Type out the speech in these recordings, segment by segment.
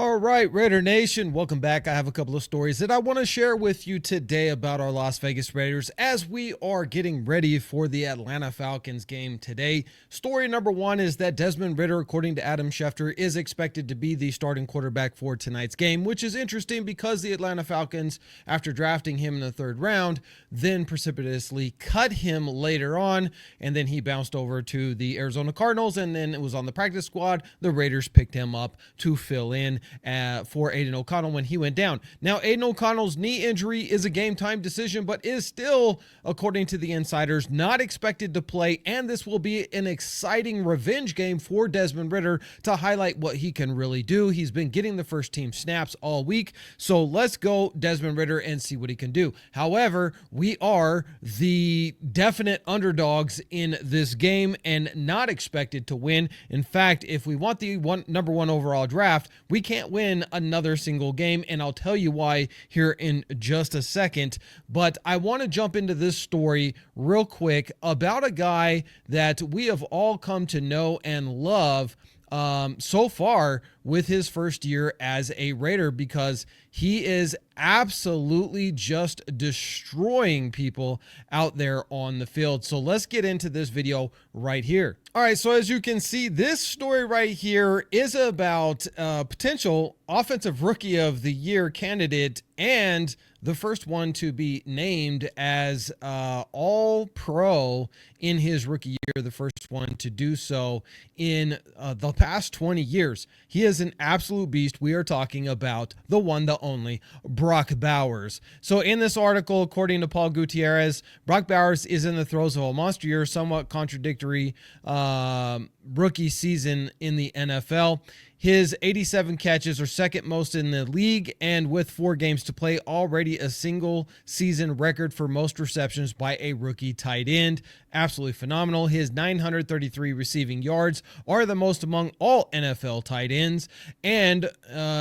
All right, Raider Nation, welcome back. I have a couple of stories that I want to share with you today about our Las Vegas Raiders as we are getting ready for the Atlanta Falcons game today. Story number one is that Desmond Ridder, according to Adam Schefter, is expected to be the starting quarterback for tonight's game, which is interesting because the Atlanta Falcons, after drafting him in the third round, then precipitously cut him later on, and then he bounced over to the Arizona Cardinals, and then it was on the practice squad. The Raiders picked him up to fill in for Aiden O'Connell when he went down. Now, Aiden O'Connell's knee injury is a game-time decision, but is still, according to the insiders, not expected to play, and this will be an exciting revenge game for Desmond Ridder to highlight what he can really do. He's been getting the first-team snaps all week, so let's go Desmond Ridder and see what he can do. However, we are the definite underdogs in this game and not expected to win. In fact, if we want the number one overall draft, we can't win another single game, and I'll tell you why here in just a second. But I want to jump into this story real quick about a guy that we have all come to know and love so far with his first year as a Raider, because he is absolutely just destroying people out there on the field. So let's get into this video right here. All right, so as you can see, this story right here is about potential offensive rookie of the year candidate and the first one to be named as all pro in his rookie year, the first one to do so in the past 20 years. He is an absolute beast. We are talking about the one, the only, Brock Bowers. So in this article, according to Paul Gutierrez, Brock Bowers is in the throes of a monster year, somewhat contradictory rookie season in the NFL. His 87 catches are second most in the league, and with 4 games to play, already a single season record for most receptions by a rookie tight end. Absolutely phenomenal. His 933 receiving yards are the most among all NFL tight ends, and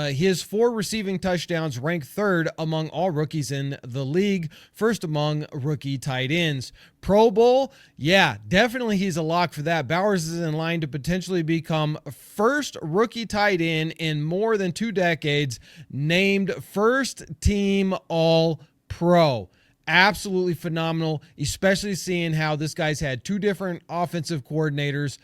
his 4 receiving touchdowns rank third among all rookies in the league, first among rookie tight ends. Pro Bowl, yeah, definitely he's a lock for that. Bowers is in line to potentially become first rookie tight end in more than 2 decades, named first team all pro. Absolutely phenomenal, especially seeing how this guy's had 2 different offensive coordinators.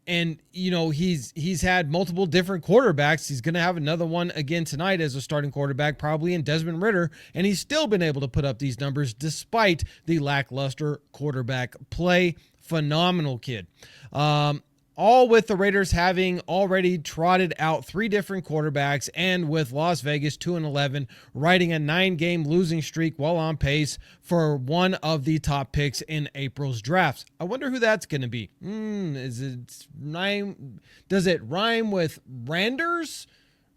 And, you know, he's had multiple different quarterbacks. He's going to have another one again tonight as a starting quarterback, probably in Desmond Ridder, and he's still been able to put up these numbers despite the lackluster quarterback play. Phenomenal kid. All with the Raiders having already trotted out 3 different quarterbacks, and with Las Vegas 2-11, riding a 9-game losing streak while on pace for one of the top picks in April's drafts. I wonder who that's going to be. Does it rhyme with Randers?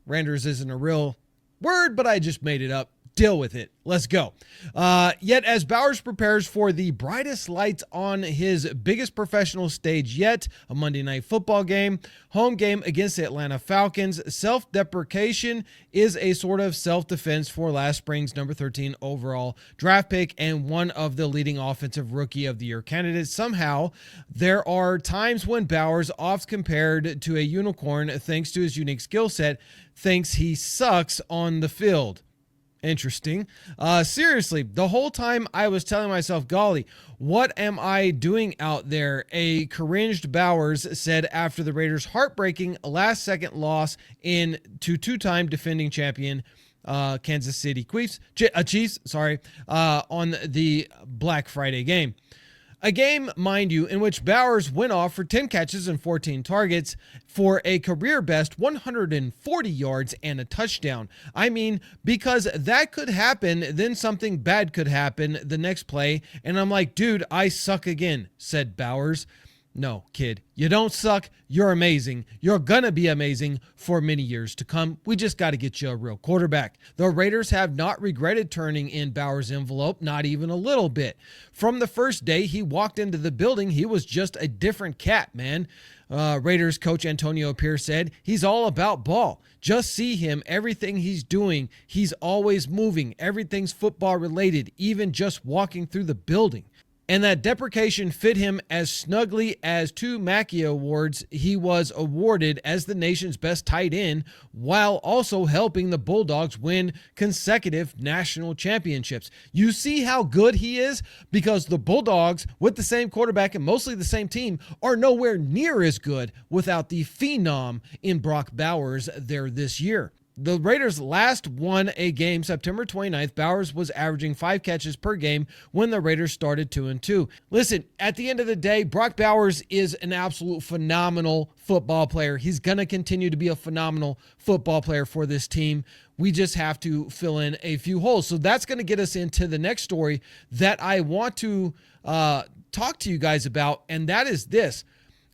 Randers isn't a real word, but I just made it up. Deal with it. Let's go. Yet as Bowers prepares for the brightest lights on his biggest professional stage yet, a Monday Night Football game, home game against the Atlanta Falcons, self-deprecation is a sort of self-defense for last spring's number 13 overall draft pick and one of the leading offensive rookie of the year candidates. Somehow, there are times when Bowers, oft compared to a unicorn thanks to his unique skill set, thinks he sucks on the field. Interesting. Seriously, the whole time I was telling myself, golly, what am I doing out there? A cringed Bowers said after the Raiders' heartbreaking last-second loss to 2-time defending champion Kansas City Chiefs, on the Black Friday game. A game, mind you, in which Bowers went off for 10 catches and 14 targets for a career-best 140 yards and a touchdown. I mean, because that could happen, then something bad could happen the next play, and I'm like, dude, I suck again, said Bowers. No, kid, you don't suck. You're amazing. You're going to be amazing for many years to come. We just got to get you a real quarterback. The Raiders have not regretted turning in Bowers' envelope, not even a little bit. From the first day he walked into the building, he was just a different cat, man. Raiders coach Antonio Pierce said, he's all about ball. Just see him, everything he's doing. He's always moving. Everything's football related, even just walking through the building. and that deprecation fit him as snugly as 2 Mackey Awards he was awarded as the nation's best tight end, while also helping the Bulldogs win consecutive national championships. You see how good he is? Because the Bulldogs, with the same quarterback and mostly the same team, are nowhere near as good without the phenom in Brock Bowers there this year. The Raiders last won a game September 29th. Bowers was averaging 5 catches per game when the Raiders started 2-2. Listen, at the end of the day, Brock Bowers is an absolute phenomenal football player. He's going to continue to be a phenomenal football player for this team. We just have to fill in a few holes. So that's going to get us into the next story that I want to talk to you guys about, and that is this.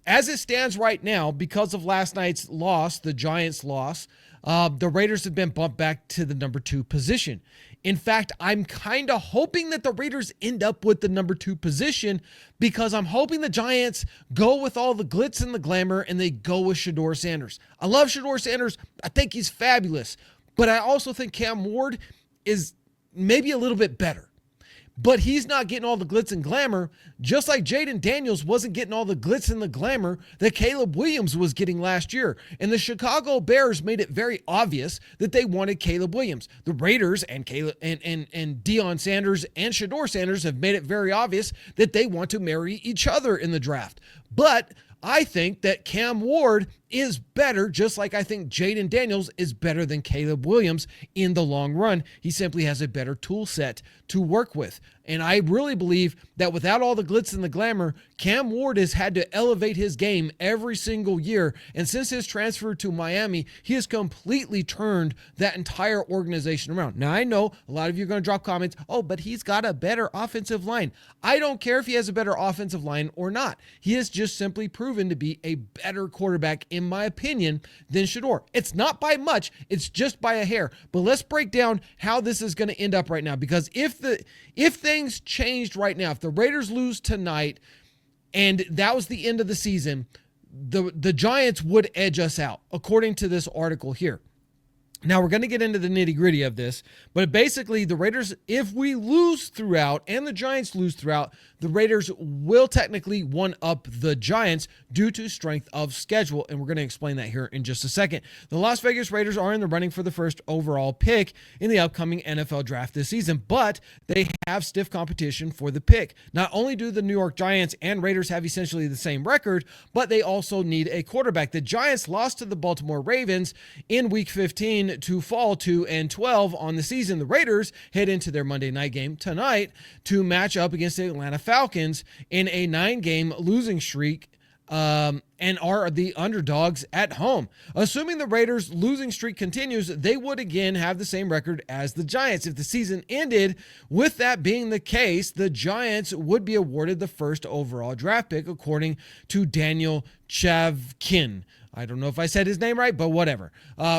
As it stands right now, because of last night's loss, the Giants' loss, the Raiders have been bumped back to the number 2 position. In fact, I'm kind of hoping that the Raiders end up with the number 2 position because I'm hoping the Giants go with all the glitz and the glamour and they go with Shedeur Sanders. I love Shedeur Sanders. I think he's fabulous. But I also think Cam Ward is maybe a little bit better. But he's not getting all the glitz and glamour, just like Jaden Daniels wasn't getting all the glitz and the glamour that Caleb Williams was getting last year. And the Chicago Bears made it very obvious that they wanted Caleb Williams. The Raiders and Deion Sanders and Shedeur Sanders have made it very obvious that they want to marry each other in the draft. But I think that Cam Ward is better, just like I think Jaden Daniels is better than Caleb Williams in the long run. He simply has a better tool set to work with. And I really believe that without all the glitz and the glamour, Cam Ward has had to elevate his game every single year. And since his transfer to Miami, he has completely turned that entire organization around. Now, I know a lot of you are going to drop comments, oh, but he's got a better offensive line. I don't care if he has a better offensive line or not. He has just simply proven to be a better quarterback, in my opinion, than Shedeur. It's not by much, it's just by a hair. But let's break down how this is going to end up right now, because if things changed right now, if the Raiders lose tonight and that was the end of the season, the Giants would edge us out, according to this article here. Now, we're going to get into the nitty-gritty of this, but basically the Raiders, if we lose throughout and the Giants lose throughout, the Raiders will technically one-up the Giants due to strength of schedule, and we're going to explain that here in just a second. The Las Vegas Raiders are in the running for the first overall pick in the upcoming NFL draft this season, but they have stiff competition for the pick. Not only do the New York Giants and Raiders have essentially the same record, but they also need a quarterback. The Giants lost to the Baltimore Ravens in Week 15 to fall 2-12 on the season. The Raiders head into their Monday night game tonight to match up against the Atlanta Falcons in a 9-game losing streak and are the underdogs at home. Assuming the Raiders' losing streak continues, they would again have the same record as the Giants. If the season ended with that being the case, the Giants would be awarded the first overall draft pick, according to Daniel Chavkin. I don't know if I said his name right, but whatever.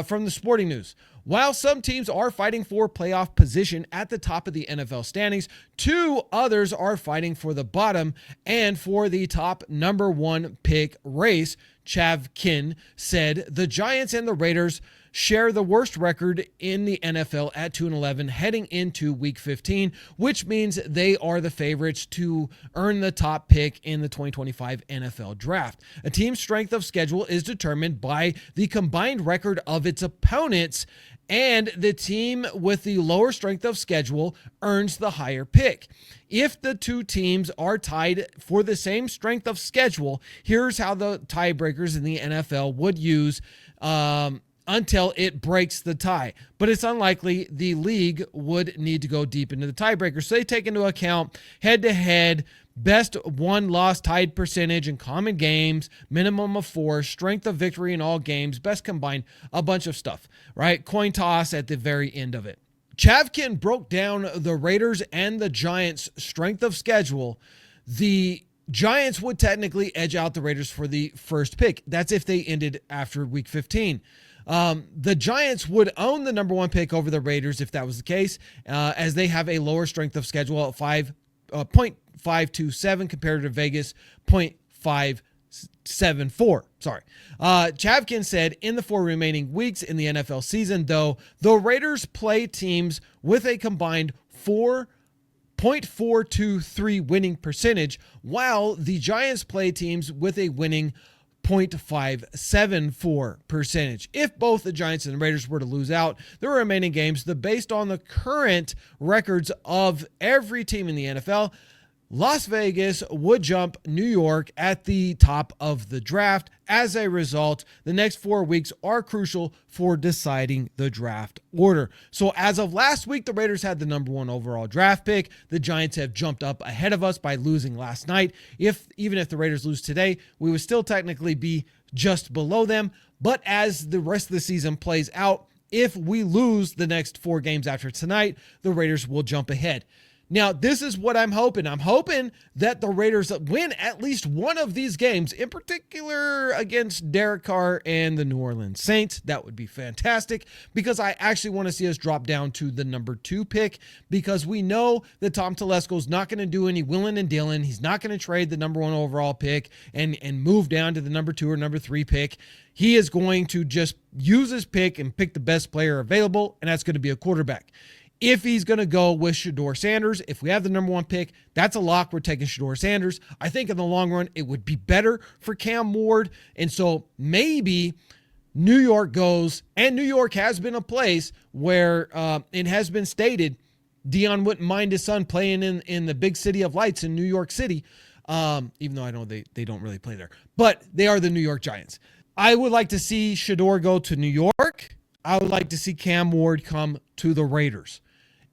From the Sporting News. While some teams are fighting for playoff position at the top of the NFL standings, 2 others are fighting for the bottom and for the top number 1 pick race. Chavkin said the Giants and the Raiders share the worst record in the NFL at 2-11 heading into Week 15, which means they are the favorites to earn the top pick in the 2025 NFL Draft. A team's strength of schedule is determined by the combined record of its opponents, and the team with the lower strength of schedule earns the higher pick. If the 2 teams are tied for the same strength of schedule, here's how the tiebreakers in the NFL would use until it breaks the tie. But it's unlikely the league would need to go deep into the tiebreakers. So they take into account head-to-head, best won-loss tied percentage in common games, minimum of 4, strength of victory in all games, best combined, a bunch of stuff, right? Coin toss at the very end of it. Chavkin broke down the Raiders and the Giants' strength of schedule. The Giants would technically edge out the Raiders for the first pick. That's if they ended after Week 15. The Giants would own the number 1 pick over the Raiders if that was the case, as they have a lower strength of schedule at 0.527 compared to Vegas 0.574. Chavkin said in the 4 remaining weeks in the NFL season, though, the Raiders play teams with a combined 4 .423 winning percentage, while the Giants play teams with a winning .574 percentage. If both the Giants and the Raiders were to lose out the remaining games, based on the current records of every team in the NFL, Las Vegas would jump New York at the top of the draft. As a result, the next 4 weeks are crucial for deciding the draft order. So as of last week, the Raiders had the number 1 overall draft pick. The Giants have jumped up ahead of us by losing last night. Even if the Raiders lose today, we would still technically be just below them. But as the rest of the season plays out, if we lose the next 4 games after tonight, the Raiders will jump ahead. Now, this is what I'm hoping. I'm hoping that the Raiders win at least one of these games, in particular against Derek Carr and the New Orleans Saints. That would be fantastic, because I actually want to see us drop down to the number 2 pick, because we know that Tom Telesco is not going to do any willing and dealing. He's not going to trade the number 1 overall pick and move down to the number 2 or number 3 pick. He is going to just use his pick and pick the best player available, and that's going to be a quarterback. If he's going to go with Shedeur Sanders, if we have the number 1 pick, that's a lock. We're taking Shedeur Sanders. I think in the long run, it would be better for Cam Ward. And so maybe New York goes, and New York has been a place where it has been stated Dion wouldn't mind his son playing in the big city of lights in New York City, even though I know they don't really play there. But they are the New York Giants. I would like to see Shedeur go to New York. I would like to see Cam Ward come to the Raiders.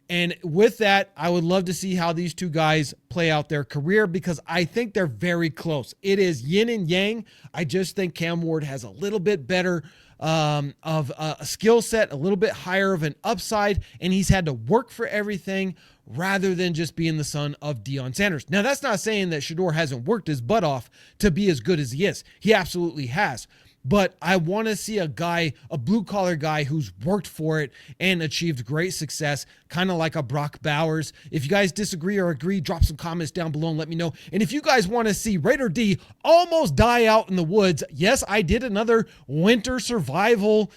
And with that, I would love to see how these two guys play out their career, because I think they're very close. It is yin and yang. I just think Cam Ward has a little bit better of a skill set, a little bit higher of an upside, and he's had to work for everything rather than just being the son of Deion Sanders. Now, that's not saying that Shedeur hasn't worked his butt off to be as good as he is. He absolutely has. But I want to see a blue-collar guy who's worked for it and achieved great success, kind of like a Brock Bowers. If you guys disagree or agree, drop some comments down below and let me know. And if you guys want to see Raider D almost die out in the woods, yes, I did another winter survival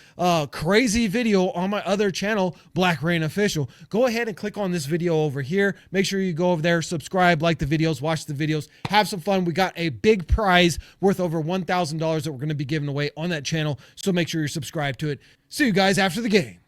crazy video on my other channel, Black Rain Official. Go ahead and click on this video over here. Make sure you go over there, subscribe, like the videos, watch the videos, have some fun. We got a big prize worth over $1,000 that we're going to be giving away on that channel, so make sure you're subscribed to it. See you guys after the game.